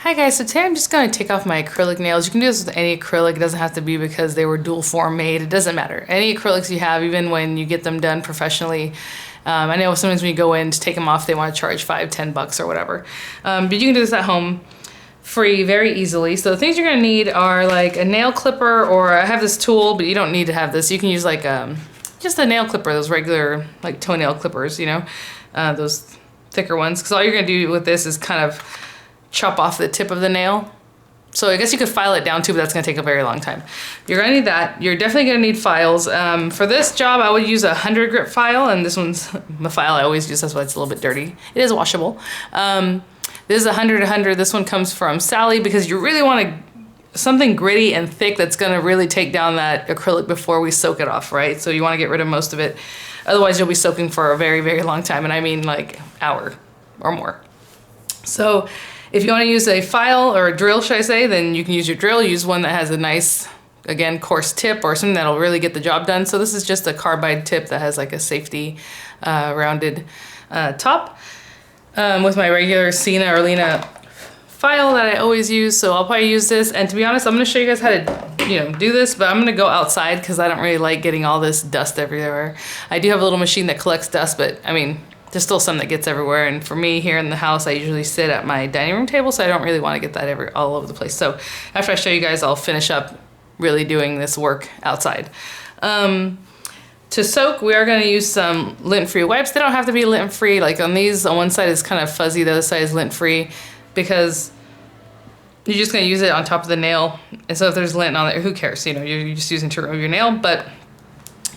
Hi guys, so today I'm just going to take off my acrylic nails. You can do this with any acrylic. It doesn't have to be because they were dual form made. It doesn't matter. Any acrylics you have, even when you get them done professionally. I know sometimes when you go in to take them off, they want to charge $5-10 or whatever. But you can do this at home free very easily. So the things you're going to need are like a nail clipper, or I have this tool, but you don't need to have this. You can use like just a nail clipper, those regular like toenail clippers, you know, those thicker ones. Because all you're going to do with this is kind of chop off the tip of the nail. So I guess you could file it down too, but that's gonna take a very long time. You're gonna need that. You're definitely gonna need files. For this job, I would use a 100 grit file, and this one's the file I always use, that's why it's a little bit dirty. It is washable. This is 100-100. This one comes from Sally because you really want something gritty and thick that's gonna really take down that acrylic before we soak it off, right? So you wanna get rid of most of it. Otherwise you'll be soaking for a very, very long time, and I mean like hour or more. So if you want to use a file or a drill, should I say, then you can use your drill. Use one that has a nice, again, coarse tip or something that'll really get the job done. So this is just a carbide tip that has like a safety rounded top with my regular Sina or Lena file that I always use. So I'll probably use this. And to be honest, I'm going to show you guys how to, do this, but I'm going to go outside because I don't really like getting all this dust everywhere. I do have a little machine that collects dust, but I mean, there's still some that gets everywhere, and for me here in the house, I usually sit at my dining room table, so I don't really want to get that all over the place. So after I show you guys, I'll finish up really doing this work outside. To soak, we are going to use some lint-free wipes. They don't have to be lint-free. Like on these, on one side is kind of fuzzy, the other side is lint-free, because you're just going to use it on top of the nail. And so if there's lint on it, who cares? You know, you're just using to remove your nail. But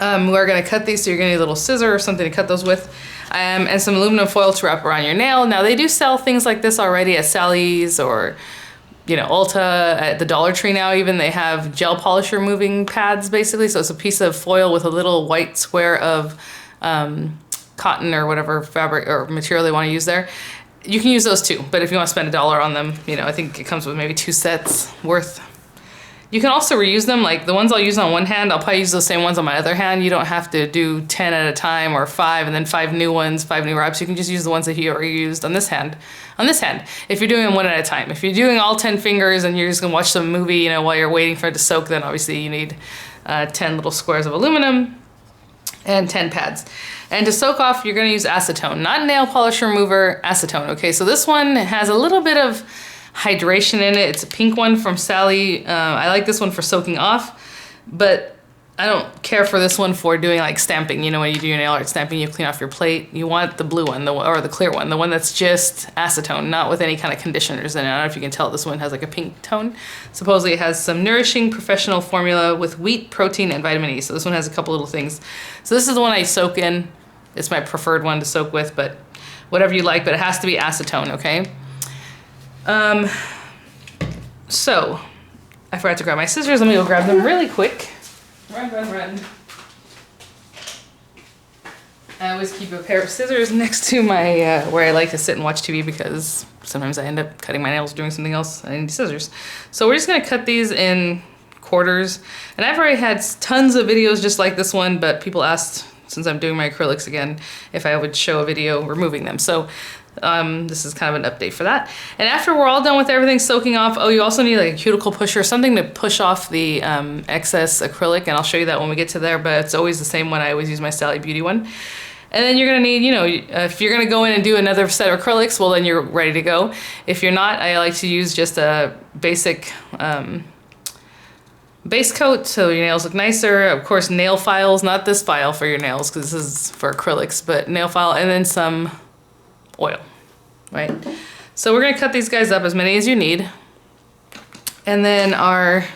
we're going to cut these, so you're going to need a little scissor or something to cut those with. And some aluminum foil to wrap around your nail. Now they do sell things like this already at Sally's or, Ulta, at the Dollar Tree now even. They have gel polish removing pads basically. So it's a piece of foil with a little white square of cotton or whatever fabric or material they want to use there. You can use those too, but if you want to spend $1 on them, I think it comes with maybe 2 sets worth. You can also reuse them, like the ones I'll use on one hand, I'll probably use those same ones on my other hand. You don't have to do 10 at a time or 5 and then 5 new ones, 5 new wraps. You can just use the ones that you already used on this hand. If you're doing them one at a time. If you're doing all 10 fingers and you're just gonna watch some movie, while you're waiting for it to soak, then obviously you need 10 little squares of aluminum and 10 pads. And to soak off, you're gonna use acetone, not nail polish remover, acetone. Okay, so this one has a little bit of hydration in it. It's a pink one from Sally. I like this one for soaking off, but I don't care for this one for doing like stamping. When you do your nail art stamping, you clean off your plate. You want the blue one, or the clear one, the one that's just acetone, not with any kind of conditioners in it. I don't know if you can tell, this one has like a pink tone. Supposedly it has some nourishing professional formula with wheat, protein, and vitamin E. So this one has a couple little things. So this is the one I soak in. It's my preferred one to soak with, but whatever you like, but it has to be acetone, okay? So I forgot to grab my scissors. Let me go grab them really quick. Run. I always keep a pair of scissors next to my, where I like to sit and watch TV, because sometimes I end up cutting my nails doing something else. I need scissors. So we're just going to cut these in quarters. And I've already had tons of videos just like this one, but people asked, since I'm doing my acrylics again, if I would show a video removing them. So this is kind of an update for that. And after we're all done with everything soaking off, you also need like a cuticle pusher, something to push off the excess acrylic, and I'll show you that when we get to there, but it's always the same one. I always use my Sally Beauty one. And then you're gonna need, if you're gonna go in and do another set of acrylics, well then you're ready to go. If you're not, I like to use just a basic base coat so your nails look nicer. Of course, nail files, not this file for your nails because this is for acrylics, but nail file, and then some oil, right? So we're gonna cut these guys up, as many as you need. And then our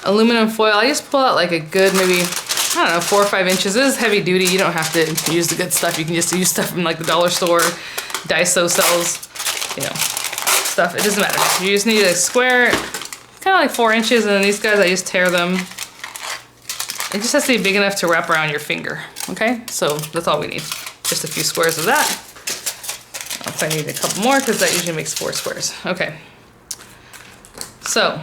aluminum foil, I just pull out like a good, maybe, I don't know, 4 or 5 inches. This is heavy duty. You don't have to use the good stuff. You can just use stuff from like the dollar store, Daiso sells, stuff. It doesn't matter. You just need a square, kind of like 4 inches, and then these guys, I just tear them. It just has to be big enough to wrap around your finger, okay? So that's all we need. Just a few squares of that. If I need a couple more, because that usually makes 4 squares. Okay. So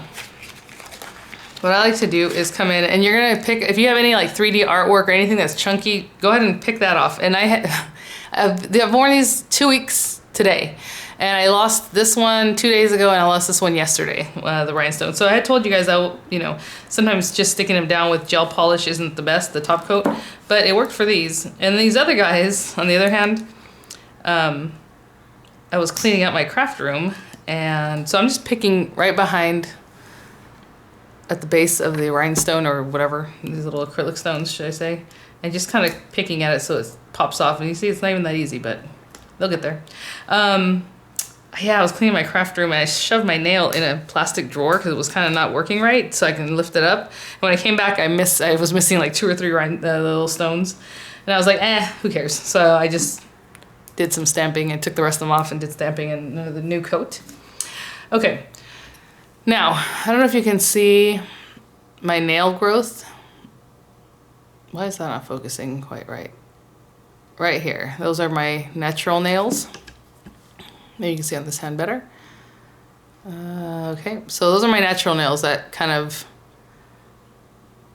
what I like to do is come in, and you're gonna pick, if you have any like 3D artwork or anything that's chunky, go ahead and pick that off. And I've worn these 2 weeks today. And I lost this one 2 days ago, and I lost this one yesterday, the rhinestone. So I had told you guys, sometimes just sticking them down with gel polish isn't the best, the top coat, but it worked for these. And these other guys, on the other hand, I was cleaning out my craft room, and so I'm just picking right behind at the base of the rhinestone or whatever, these little acrylic stones, should I say, and just kind of picking at it so it pops off. And you see, it's not even that easy, but they'll get there. Yeah, I was cleaning my craft room and I shoved my nail in a plastic drawer because it was kind of not working right, so I can lift it up. And when I came back, I was missing like 2 or 3 little stones, and I was like, who cares? So I just did some stamping and took the rest of them off and did stamping and the new coat. Okay, now I don't know if you can see my nail growth. Why is that not focusing quite right? Right here, those are my natural nails. Maybe you can see on this hand better. Okay, so those are my natural nails, that kind of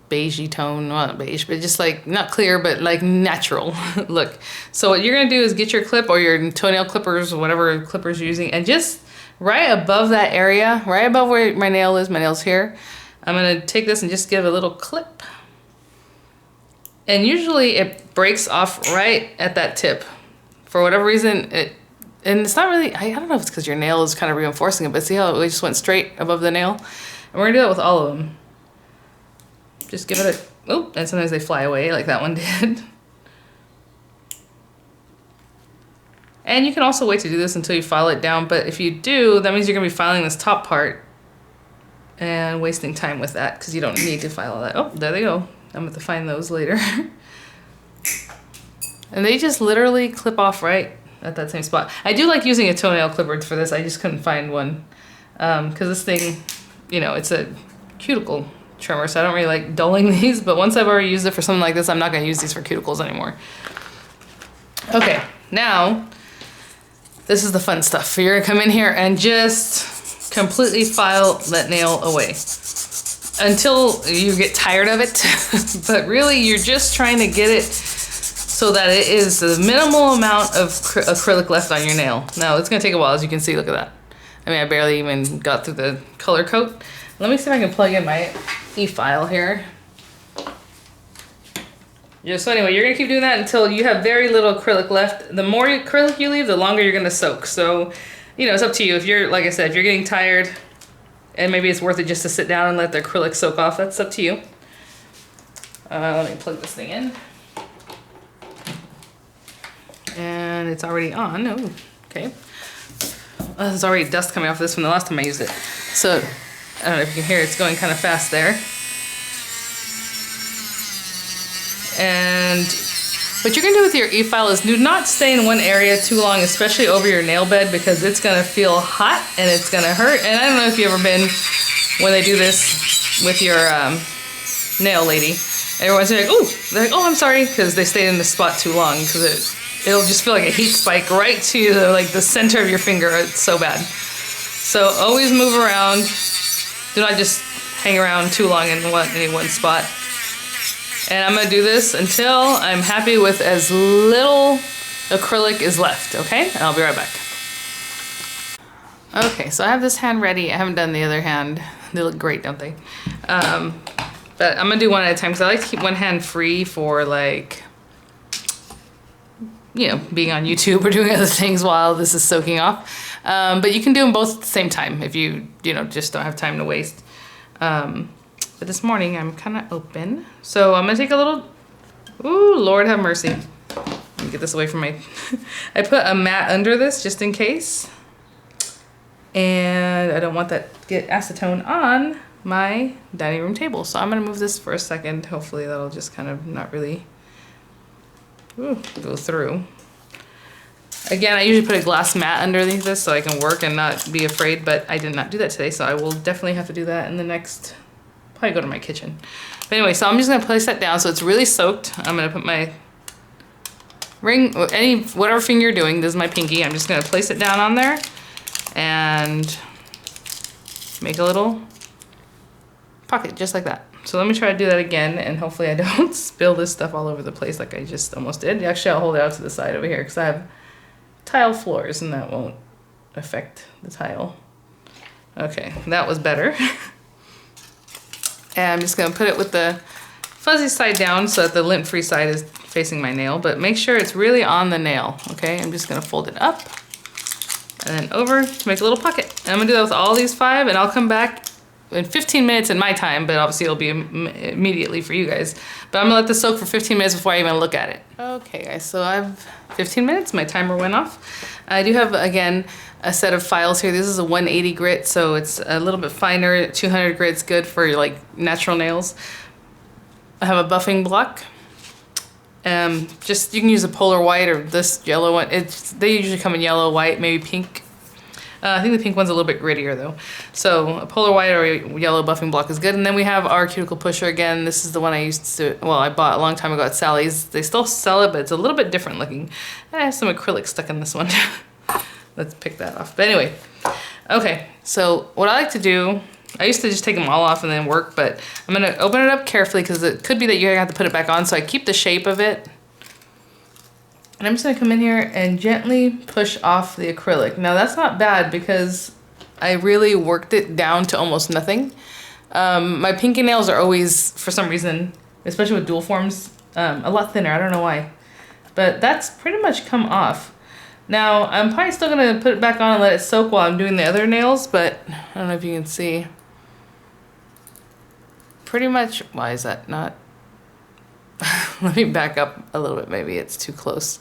beigey tone, well, not beige, but just like, not clear, but like natural look. So what you're gonna do is get your clip or your toenail clippers, or whatever clippers you're using, and just right above that area, right above where my nail is, my nail's here, I'm gonna take this and just give a little clip. And usually it breaks off right at that tip. For whatever reason, and it's not really, I don't know if it's because your nail is kind of reinforcing it, but see how it just went straight above the nail? And we're gonna do that with all of them. Just give it a, oh, and sometimes they fly away like that one did. And you can also wait to do this until you file it down, but if you do, that means you're gonna be filing this top part and wasting time with that because you don't need to file that. Oh, there they go. I'm gonna have to find those later. And they just literally clip off right at that same spot. I do like using a toenail clipper for this. I just couldn't find one because this thing, it's a cuticle trimmer, so I don't really like dulling these, but once I've already used it for something like this, I'm not gonna use these for cuticles anymore. Okay, now, this is the fun stuff. You're gonna come in here and just completely file that nail away until you get tired of it. But really, you're just trying to get it so that it is the minimal amount of acrylic left on your nail. Now, it's gonna take a while, as you can see, look at that. I mean, I barely even got through the color coat. Let me see if I can plug in my e-file here. Yeah, so anyway, you're gonna keep doing that until you have very little acrylic left. The more acrylic you leave, the longer you're gonna soak. So, it's up to you. If you're, like I said, if you're getting tired and maybe it's worth it just to sit down and let the acrylic soak off, that's up to you. Let me plug this thing in. And it's already on. Oh, okay. There's already dust coming off this from the last time I used it. So, I don't know if you can hear, it's going kind of fast there. And what you're gonna do with your e-file is do not stay in one area too long, especially over your nail bed, because it's gonna feel hot and it's gonna hurt. And I don't know if you've ever been when they do this with your nail lady. Everyone's like, oh, they're like, oh, I'm sorry, because they stayed in the spot too long, because it'll just feel like a heat spike right to the center of your finger. It's so bad. So always move around. Do not just hang around too long in any one spot. And I'm gonna do this until I'm happy with as little acrylic is left, okay? And I'll be right back. Okay, so I have this hand ready. I haven't done the other hand. They look great, don't they? But I'm gonna do one at a time because I like to keep one hand free for being on YouTube or doing other things while this is soaking off. But you can do them both at the same time if you just don't have time to waste. But this morning I'm kind of open. So I'm gonna take a little, ooh, Lord have mercy. Let me get this away from my, I put a mat under this just in case. And I don't want that to get acetone on my dining room table. So I'm gonna move this for a second. Hopefully that'll just kind of not really go through. Again, I usually put a glass mat underneath this so I can work and not be afraid, but I did not do that today, so I will definitely have to do that in the next, probably go to my kitchen. But anyway, so I'm just gonna place that down so it's really soaked. I'm gonna put my ring, whatever finger you're doing, this is my pinky, I'm just gonna place it down on there and make a little pocket just like that. So let me try to do that again, and hopefully I don't spill this stuff all over the place like I just almost did. Actually, I'll hold it out to the side over here because I have tile floors and that won't affect the tile. Okay, that was better. And I'm just gonna put it with the fuzzy side down so that the lint-free side is facing my nail, but make sure it's really on the nail, okay? I'm just gonna fold it up and then over to make a little pocket. And I'm gonna do that with all these 5, and I'll come back in 15 minutes in my time, but obviously it'll be immediately for you guys. But I'm gonna let this soak for 15 minutes before I even look at it. Okay guys, so I've 15 minutes, my timer went off. I do have, again, a set of files here. This is a 180 grit, so it's a little bit finer. 200 grit's good for like natural nails. I have a buffing block. Just, you can use a polar white or this yellow one. They usually come in yellow, white, maybe pink. I think the pink one's a little bit grittier though. So a polar white or a yellow buffing block is good. And then we have our cuticle pusher again. This is the one I used to, well, I bought a long time ago at Sally's. They still sell it, but it's a little bit different looking. I have some acrylic stuck in this one. Let's pick that off. But anyway, okay. So what I like to do, I used to just take them all off and then work, but I'm gonna open it up carefully because it could be that you're gonna have to put it back on. So I keep the shape of it. And I'm just gonna come in here and gently push off the acrylic. Now that's not bad because I really worked it down to almost nothing. My pinky nails are always, for some reason, especially with dual forms, a lot thinner. I don't know why. But that's pretty much come off. Now, I'm probably still gonna put it back on and let it soak while I'm doing the other nails, but I don't know if you can see. Pretty much, why is that not? Let me back up a little bit, maybe it's too close.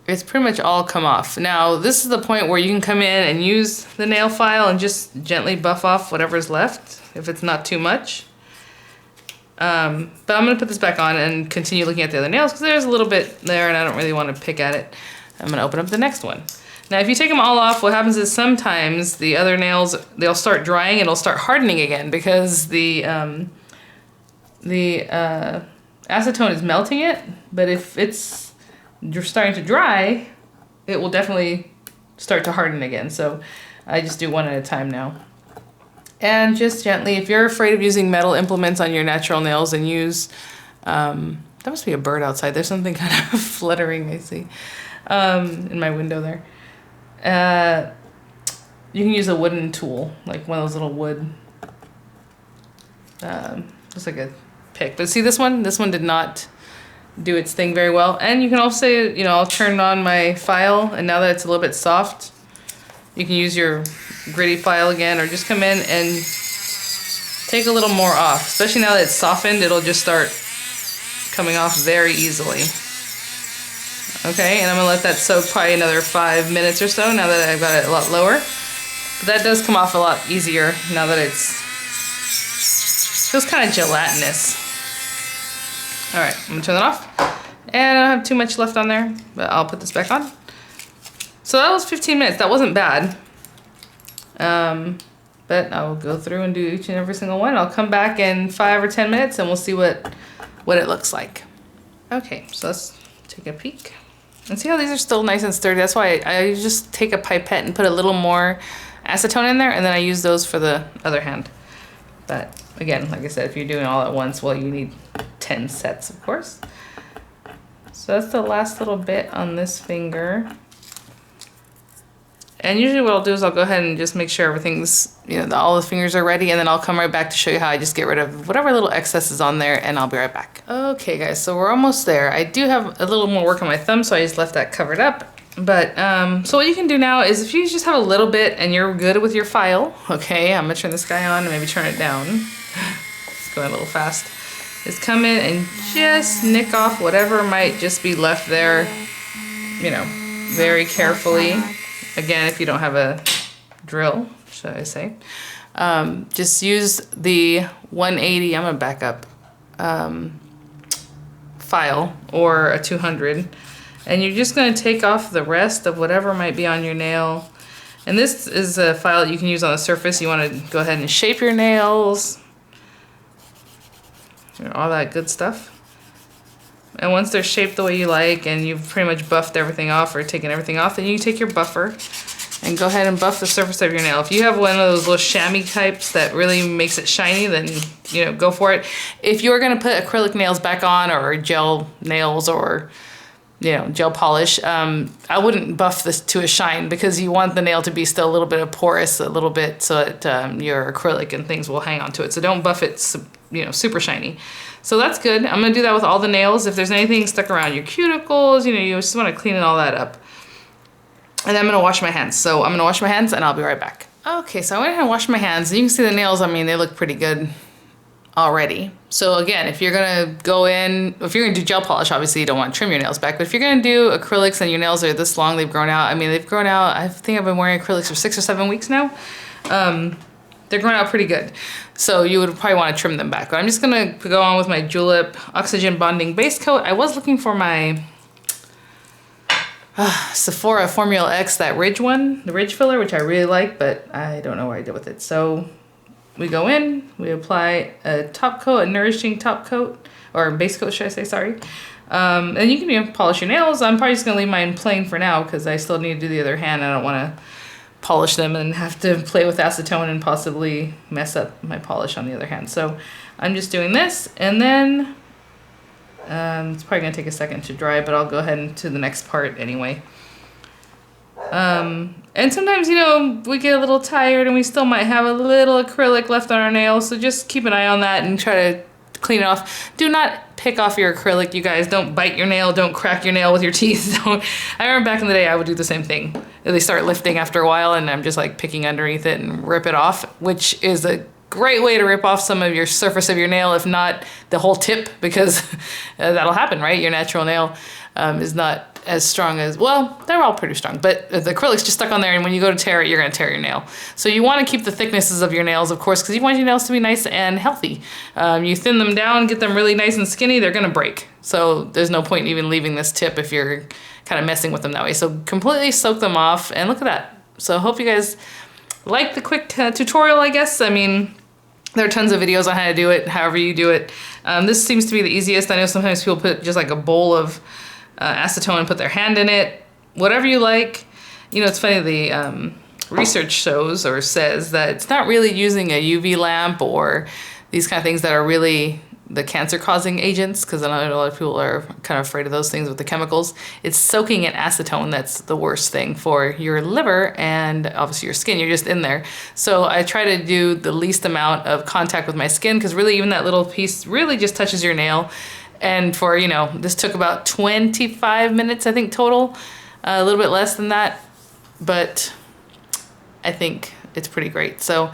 It's pretty much all come off. Now, this is the point where you can come in and use the nail file and just gently buff off whatever's left, if it's not too much. But I'm gonna put this back on and continue looking at the other nails because there's a little bit there and I don't really want to pick at it. I'm gonna open up the next one. Now, if you take them all off, what happens is sometimes the other nails, they'll start drying and it'll start hardening again because the acetone is melting it. But if it's starting to dry, it will definitely start to harden again. So I just do one at a time now. And just gently, if you're afraid of using metal implements on your natural nails, and use, that must be a bird outside. There's something kind of fluttering, I see, in my window there. You can use a wooden tool, like one of those little wood, looks like a pick. But see this one did not do its thing very well. And you can also, you know, I'll turn on my file, and now that it's a little bit soft, you can use your gritty file again, or just come in and take a little more off. Especially now that it's softened, it'll just start coming off very easily. Okay, and I'm gonna let that soak probably another 5 minutes or so now that I've got it a lot lower. But that does come off a lot easier now that feels kind of gelatinous. All right, I'm gonna turn that off. And I don't have too much left on there, but I'll put this back on. So that was 15 minutes. That wasn't bad. But I'll go through and do each and every single one. I'll come back in 5 or 10 minutes and we'll see what it looks like. Okay, so let's take a peek. And see how these are still nice and sturdy? That's why I just take a pipette and put a little more acetone in there, and then I use those for the other hand. But again, like I said, if you're doing it all at once, well, you need 10 sets, of course. So that's the last little bit on this finger. And usually what I'll do is I'll go ahead and just make sure everything's, you know, all the fingers are ready, and then I'll come right back to show you how I just get rid of whatever little excess is on there, and I'll be right back. Okay guys, so we're almost there. I do have a little more work on my thumb, so I just left that covered up. But, so what you can do now is if you just have a little bit and you're good with your file, okay, I'm gonna turn this guy on and maybe turn it down. It's going a little fast. Is come in and just nick off whatever might just be left there, you know, very carefully. Again, if you don't have a drill, should I say, just use the 180, I'm gonna back up, file, or a 200, and you're just gonna take off the rest of whatever might be on your nail. And this is a file that you can use on the surface. You wanna go ahead and shape your nails, you know, all that good stuff. And once they're shaped the way you like and you've pretty much buffed everything off or taken everything off, then you take your buffer and go ahead and buff the surface of your nail. If you have one of those little chamois types that really makes it shiny, then, you know, go for it. If you're gonna put acrylic nails back on, or gel nails, or you know, gel polish. I wouldn't buff this to a shine because you want the nail to be still a little bit of porous, a little bit, so that your acrylic and things will hang on to it. So don't buff it, you know, super shiny. So that's good. I'm gonna do that with all the nails. If there's anything stuck around your cuticles, you know, you just wanna clean all that up. And then I'm gonna wash my hands. So I'm gonna wash my hands and I'll be right back. Okay, so I went ahead and washed my hands. You can see the nails, I mean, they look pretty good already. So again, if you're gonna go in, if you're gonna do gel polish, obviously you don't want to trim your nails back, but if you're gonna do acrylics and your nails are this long, they've grown out. I mean, they've grown out, I think I've been wearing acrylics for 6 or 7 weeks now. They're growing out pretty good. So you would probably want to trim them back. But I'm just gonna go on with my Julep Oxygen Bonding Base Coat. I was looking for my Sephora Formula X, that Ridge one, the Ridge filler, which I really like, but I don't know what I did with it. So we go in, we apply a top coat, a nourishing top coat, or base coat, should I say, sorry. And you can, you know, polish your nails. I'm probably just gonna leave mine plain for now because I still need to do the other hand. I don't wanna polish them and have to play with acetone and possibly mess up my polish on the other hand. So I'm just doing this, and then it's probably gonna take a second to dry, but I'll go ahead into the next part anyway. And sometimes, you know, we get a little tired and we still might have a little acrylic left on our nails, so just keep an eye on that and try to clean it off. Do not pick off your acrylic, you guys. Don't bite your nail, don't crack your nail with your teeth. Don't. I remember back in the day I would do the same thing. They start lifting after a while and I'm just like picking underneath it and rip it off, which is a great way to rip off some of your surface of your nail, if not the whole tip, because that'll happen, right? Your natural nail is not as strong as, well, they're all pretty strong, but the acrylic's just stuck on there, and when you go to tear it, you're gonna tear your nail. So you wanna keep the thicknesses of your nails, of course, because you want your nails to be nice and healthy. You thin them down, get them really nice and skinny, they're gonna break. So there's no point in even leaving this tip if you're kind of messing with them that way. So completely soak them off, and look at that. So I hope you guys like the quick tutorial, I guess. I mean, there are tons of videos on how to do it, however you do it. This seems to be the easiest. I know sometimes people put just like a bowl of acetone and put their hand in it. Whatever you like. You know, it's funny, the research shows or says that it's not really using a UV lamp or these kind of things that are really the cancer-causing agents, because I know a lot of people are kind of afraid of those things with the chemicals. It's soaking in acetone that's the worst thing for your liver and obviously your skin. You're just in there. So I try to do the least amount of contact with my skin, because really even that little piece really just touches your nail. And for, you know, this took about 25 minutes, I think, total. A little bit less than that, but I think it's pretty great. So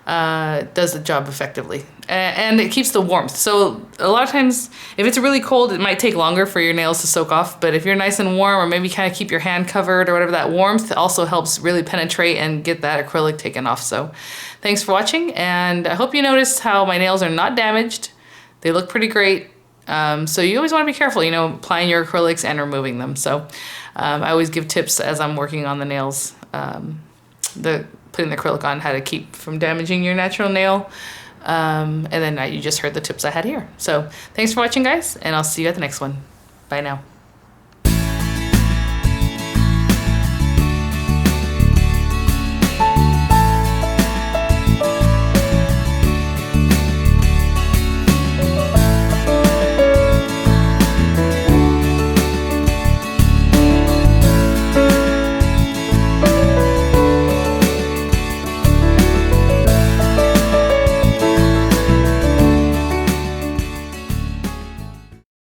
it does the job effectively. And it keeps the warmth. So a lot of times, if it's really cold, it might take longer for your nails to soak off. But if you're nice and warm, or maybe kind of keep your hand covered or whatever, that warmth also helps really penetrate and get that acrylic taken off. So thanks for watching. And I hope you noticed how my nails are not damaged. They look pretty great. So you always want to be careful, you know, applying your acrylics and removing them. So I always give tips as I'm working on the nails, putting the acrylic on, how to keep from damaging your natural nail. And then you just heard the tips I had here. So thanks for watching, guys, and I'll see you at the next one. Bye now.